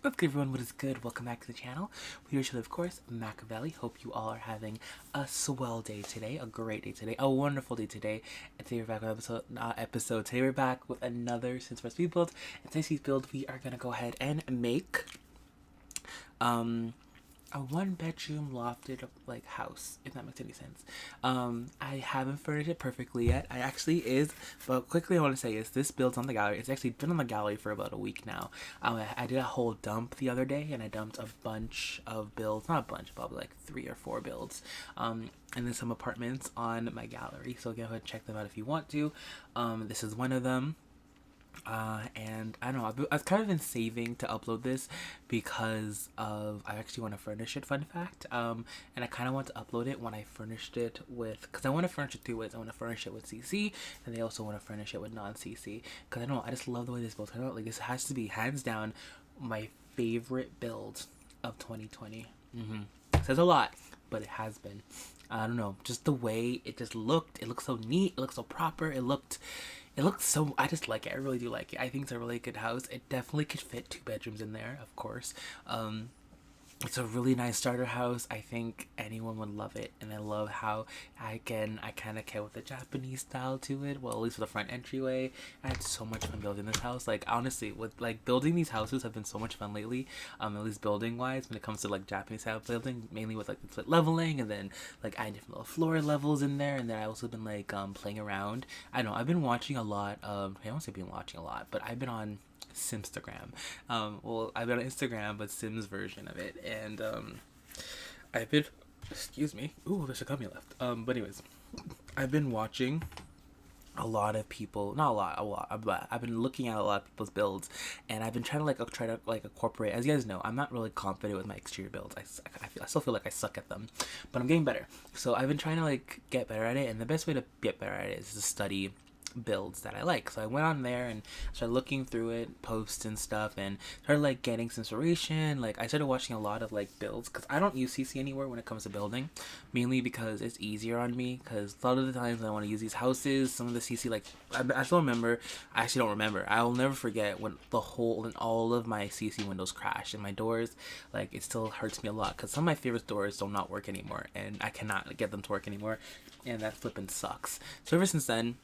What's good, everyone? What is good? Welcome back to the channel. We are chilling, of course, Machiavelli. Hope you all are having a swell day today, a great day today, a wonderful day today. And today we're back with episode. Today we're back with another Sims vs. Speed build. And today's build, we are gonna go ahead and make a one-bedroom lofted like house, if that makes any sense. I haven't furnished it perfectly yet. I actually is, but quickly I want to say is this build's on the gallery. It's actually been on the gallery for about a week now. I did a whole dump the other day, and I dumped a bunch of builds, not a bunch, probably like 3 or 4 builds. And then some apartments on my gallery. So go ahead and check them out if you want to. This is one of them. And I don't know, I've kind of been saving to upload this because of I actually want to furnish it, fun fact, and I kind of want to upload it when I furnished it with, because I want to furnish it 2 ways. I want to furnish it with CC, and they also want to furnish it with non-CC, because I don't know, I just love the way this build turned out. Like, this has to be hands down my favorite build of 2020. Says a lot, but it has been. I don't know, just the way it just looked. It looked so neat. It looked so proper. It looked so, I just like it. I really do like it. I think it's a really good house. It definitely could fit 2 bedrooms in there, of course. It's a really nice starter house. I think anyone would love it, and I love how I kind of care with the Japanese style to it. Well, at least with the front entryway. I had so much fun building this house. Like, honestly, with like building these houses have been so much fun lately. At least building wise, when it comes to like Japanese style building, mainly with like the split leveling, and then like adding different little floor levels in there. And then I also been like playing around. I don't know, I've been watching a lot of. I don't say been watching a lot, but I've been on Simstagram. Well, I've been on Instagram, but Sims version of it, and I've been, excuse me, ooh, there's a gummy left. But anyways, I've been watching a lot of people, not a lot, but I've been looking at a lot of people's builds, and I've been trying to incorporate. As you guys know, I'm not really confident with my exterior builds. I still feel like I suck at them, but I'm getting better. So I've been trying to like get better at it, and the best way to get better at it is to study builds that I like. So I went on there and started looking through it, posts and stuff, and started like getting some inspiration. Like, I started watching a lot of like builds, because I don't use CC anywhere when it comes to building, mainly because it's easier on me, because a lot of the times I want to use these houses, some of the CC, like I still remember, I actually don't remember, I will never forget when all of my CC windows crashed and my doors, like, it still hurts me a lot, because some of my favorite doors do not work anymore, and I cannot get them to work anymore, and that flipping sucks. So ever since then,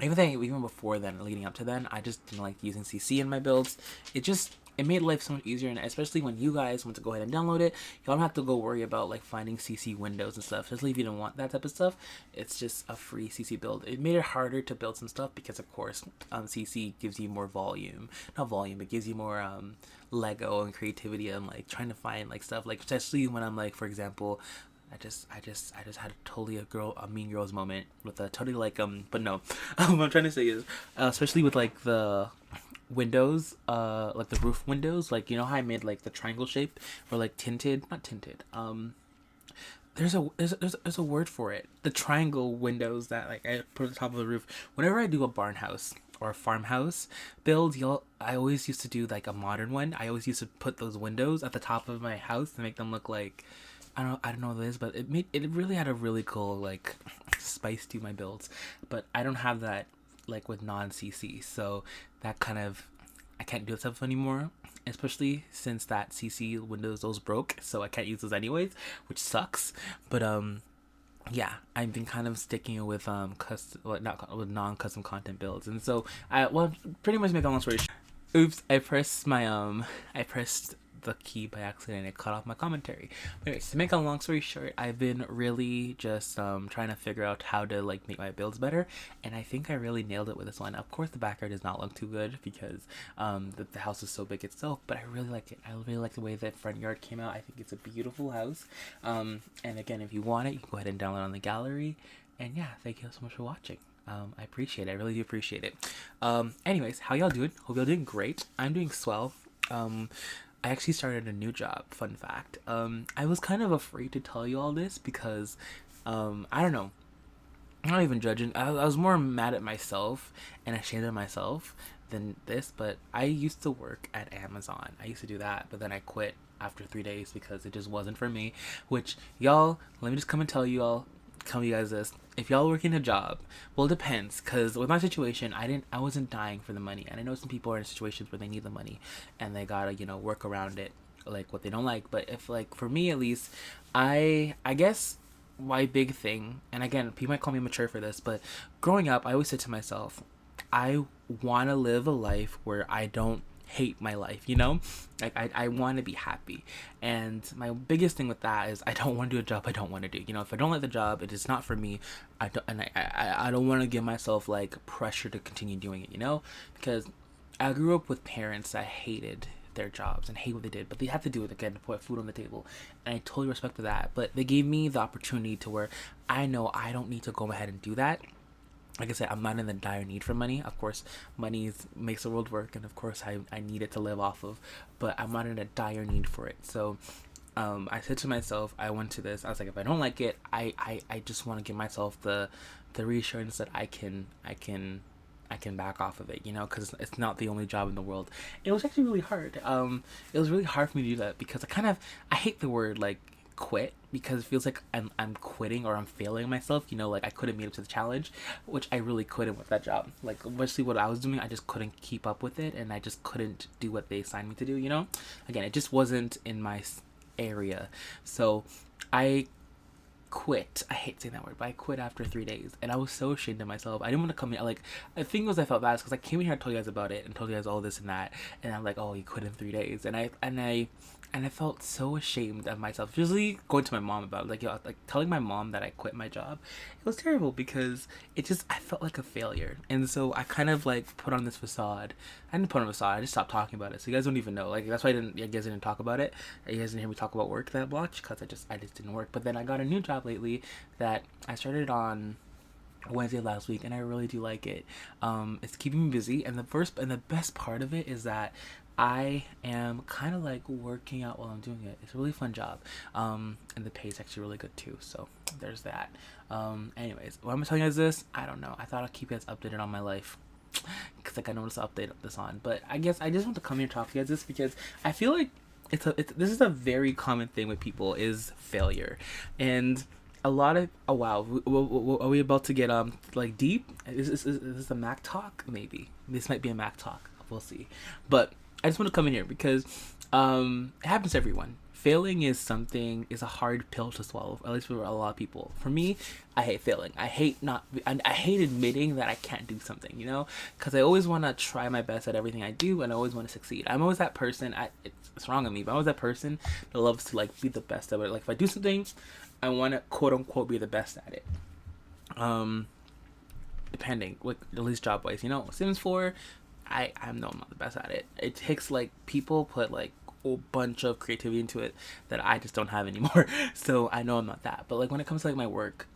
even before then, leading up to then, I just didn't like using CC in my builds. It made life so much easier, and especially when you guys want to go ahead and download it, you don't have to go worry about like finding CC windows and stuff. Especially if you don't want that type of stuff, it's just a free CC build. It made it harder to build some stuff because, of course, CC gives you more volume, not volume, but gives you more Lego and creativity, and like trying to find like stuff, like especially when I'm like, for example, I just had totally a Mean Girls moment with a totally like but no, what I'm trying to say is, especially with like the windows, like the roof windows, like, you know how I made like the triangle shape, or like not tinted, there's a word for it, the triangle windows that like I put on top of the roof. Whenever I do a barn house or a farmhouse build, I always used to do like a modern one. I always used to put those windows at the top of my house to make them look like, I don't know what it is, but it really had a really cool like spice to my builds. But I don't have that like with non-CC, so that kind of, I can't do that stuff anymore, especially since that CC windows, those broke, so I can't use those anyways, which sucks. But yeah, I've been kind of sticking with non-custom content builds, and so pretty much make a long story short. Oops, I pressed the key by accident and it cut off my commentary. But anyways, to make a long story short, I've been really just trying to figure out how to like make my builds better, and I think I really nailed it with this one. Of course, the background does not look too good because the house is so big itself, but I really like it. I really like the way that front yard came out. I think it's a beautiful house. And again, if you want it, you can go ahead and download on the gallery. And yeah, thank you so much for watching. I appreciate it. I really do appreciate it. Anyways, how y'all doing? Hope y'all doing great. I'm doing swell. I actually started a new job, fun fact. I was kind of afraid to tell you all this because, I don't know, I'm not even judging. I was more mad at myself and ashamed of myself than this, but I used to work at Amazon. I used to do that, but then I quit after 3 days because it just wasn't for me, which, y'all, let me just come and tell you all, tell you guys this. If y'all working a job, well, it depends. Cause with my situation, I wasn't dying for the money, and I know some people are in situations where they need the money, and they gotta work around it, like what they don't like. But if like for me at least, I guess my big thing, and again, people might call me mature for this, but growing up, I always said to myself, I want to live a life where I don't hate my life, like I want to be happy. And my biggest thing with that is I don't want to do a job I don't want to do. If I don't like the job, it is not for me. I don't want to give myself like pressure to continue doing it, because I grew up with parents that hated their jobs and hate what they did, but they have to do it again to put food on the table, and I totally respect that. But they gave me the opportunity to where I know I don't need to go ahead and do that. Like I said, I'm not in the dire need for money. Of course, money makes the world work, and of course, I need it to live off of, but I'm not in a dire need for it. So, I said to myself, I went to this. I was like, if I don't like it, I just want to give myself the reassurance that I can back off of it, because it's not the only job in the world. It was actually really hard. It was really hard for me to do that because I hate the word like quit, because it feels like I'm quitting or I'm failing myself. Like I couldn't meet up to the challenge, which I really couldn't with that job. Like especially what I was doing, I just couldn't keep up with it, and I just couldn't do what they assigned me to do. Again, it just wasn't in my area. So I quit. I hate saying that word, but I quit after 3 days, and I was so ashamed of myself. I didn't want to come here. Like, the thing was, I felt bad because I came in here and told you guys about it and told you guys all this and that, and I'm like, oh, you quit in 3 days, and I felt so ashamed of myself. Usually going to my mom about it, like telling my mom that I quit my job. It was terrible because I felt like a failure, and so I kind of like put on this facade. I didn't put on a facade. I just stopped talking about it, so you guys don't even know. Like that's why you guys didn't talk about it. You guys didn't hear me talk about work that much because I just didn't work. But then I got a new job lately that I started on Wednesday last week, and I really do like it. It's keeping me busy, and the best part of it is that I am kind of like working out while I'm doing it. It's a really fun job, and the pay is actually really good too. So there's that. Anyways, why am I telling you guys this? I don't know. I thought I'd keep you guys updated on my life, because like I noticed to update this on. But I guess I just want to come here and talk to you guys this because I feel like this is a very common thing with people is failure, and a lot of wow, are we about to get like deep? Is this a Mac talk? Maybe this might be a Mac talk. We'll see, but I just want to come in here because it happens to everyone. Failing is a hard pill to swallow, at least for a lot of people. For me, I hate failing. I hate admitting that I can't do something, because I always want to try my best at everything I do, and I always want to succeed. I'm always that person. It's wrong of me, but I'm always that person that loves to like be the best at it. Like if I do something, I want to quote unquote be the best at it. Depending, like at least job wise, Sims 4. I'm not the best at it. It takes like people put like a bunch of creativity into it that I just don't have anymore. So I know I'm not that. But like when it comes to like my work,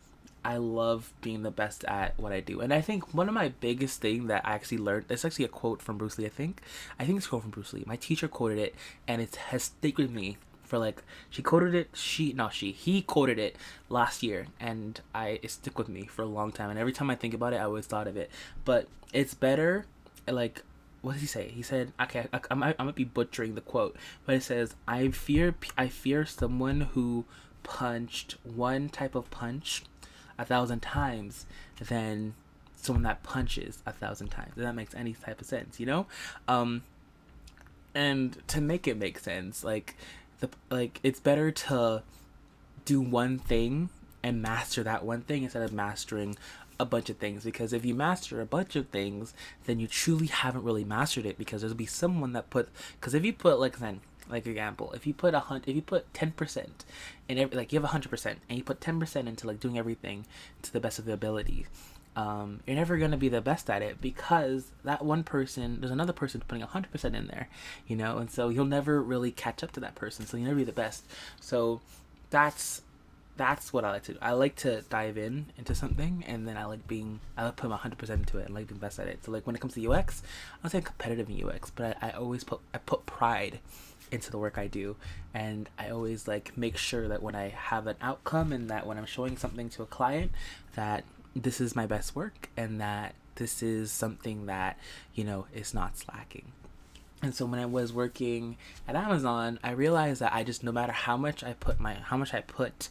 I love being the best at what I do. And I think one of my biggest thing that I actually learned, it's actually a quote from Bruce Lee, I think it's a quote from Bruce Lee. My teacher quoted it, and it has stayed with me for like, he quoted it last year, and it stuck with me for a long time. And every time I think about it, I always thought of it. But it's better, like, what did he say? He said, okay, I might be butchering the quote, but it says, I fear someone who punched one type of punch 1,000 times than someone that punches 1,000 times. If that makes any type of sense, and to make it make sense, it's better to do one thing and master that one thing instead of mastering a bunch of things, because if you master a bunch of things, then you truly haven't really mastered it, because there'll be someone that because if you put example, if you put 10% in every, like you have 100% and you put 10% into like doing everything to the best of the ability, you're never going to be the best at it, because that one person, there's another person putting 100% in there, and so you'll never really catch up to that person, so you'll never be the best. So that's what I like to do. I like to dive into something, and then I like put my 100% into it and like being best at it. So like when it comes to UX, I'm not saying competitive in UX, but I always put pride into the work I do, and I always like make sure that when I have an outcome, and that when I'm showing something to a client, that this is my best work, and that this is something that is not slacking. And so when I was working at Amazon, I realized that I just, no matter how much I put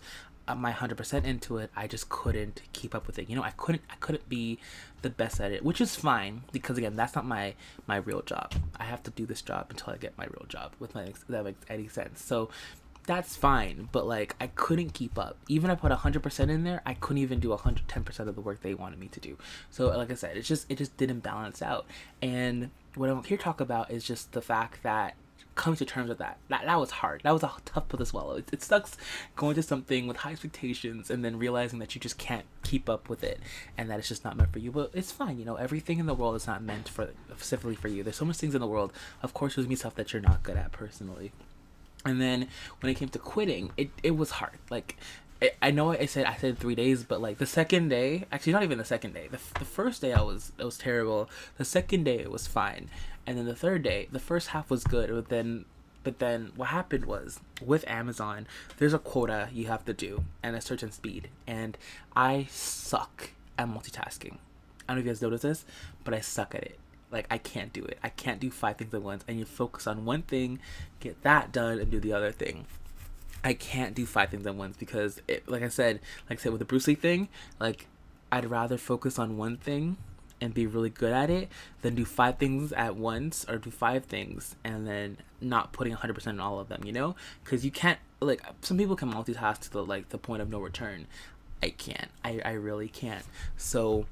my 100% into it, I just couldn't keep up with it. You know, I couldn't be the best at it, which is fine because again, that's not my real job. I have to do this job until I get my real job. With my that makes any sense. So that's fine, but like I couldn't keep up. Even if I put 100% in there, I couldn't even do 110% of the work they wanted me to do. So like I said, it just didn't balance out. And what I'm here to talk about is just the fact that coming to terms with that was hard. That was a tough pill to swallow. It sucks going to something with high expectations and then realizing that you just can't keep up with it and that it's just not meant for you. But it's fine, you know, everything in the world is not meant for specifically for you. There's so much things in the world. Of course, there's me stuff that you're not good at personally. And then when it came to quitting, it was hard. Like, I know I said 3 days, but like the second day, actually not even the second day. The first day it was terrible. The second day it was fine, and then the third day, the first half was good. But then what happened was with Amazon, there's a quota you have to do and a certain speed, and I suck at multitasking. I don't know if you guys notice this, but I suck at it. Like, I can't do it. I can't do 5 things at once. And you focus on one thing, get that done, and do the other thing. I can't do 5 things at once because, like I said with the Bruce Lee thing, like, I'd rather focus on one thing and be really good at it than do 5 things at once or do 5 things and then not putting 100% in all of them, you know? Because you can't, like, some people can multitask to the point of no return. I can't. I really can't. So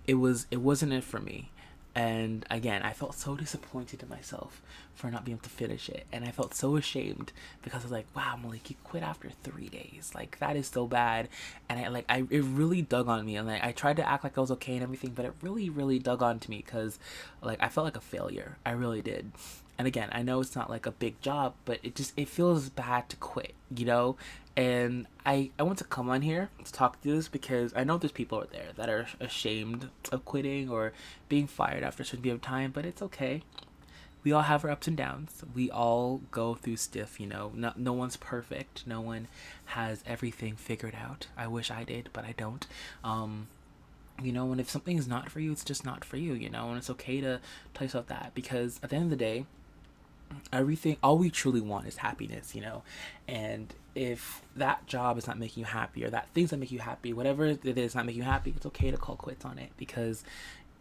it wasn't it for me. And again, I felt so disappointed in myself for not being able to finish it. And I felt so ashamed because I was like, wow, Malik, you quit after 3 days. Like, that is so bad. And it really dug on me. And like, I tried to act like I was okay and everything, but it really, really dug on to me because like, I felt like a failure. I really did. And again, I know it's not like a big job, but it feels bad to quit, you know? And I want to come on here to talk to this because I know there's people out there that are ashamed of quitting or being fired after a certain period of time, but it's okay. We all have our ups and downs. We all go through stuff, you know. No one's perfect. No one has everything figured out. I wish I did, but I don't. You know, and if something is not for you, it's just not for you, you know, and it's okay to tell yourself that because at the end of the day, all we truly want is happiness, you know. And if that job is not making you happy or that things that make you happy, whatever it is not making you happy, it's okay to call quits on it because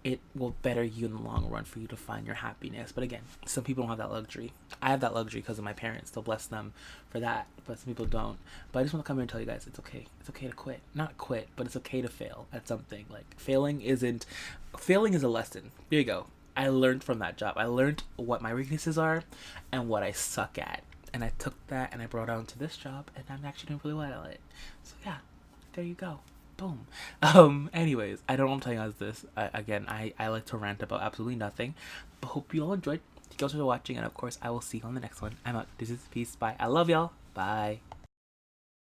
it will better you in the long run for you to find your happiness. But again, some people don't have that luxury. I have that luxury because of my parents, so bless them for that, but some people don't. But I just want to come here and tell you guys it's okay to quit. Not quit, but it's okay to fail at something. Like, failing is a lesson. There you go. I learned from that job. I learned what my weaknesses are and what I suck at. And I took that and I brought it onto this job and I'm actually doing really well at it. So yeah, there you go. Boom. Anyways, I don't want to tell you guys this. I like to rant about absolutely nothing. But hope you all enjoyed. Thank you guys for watching, and of course I will see you on the next one. I'm out. This is peace. Bye. I love y'all. Bye.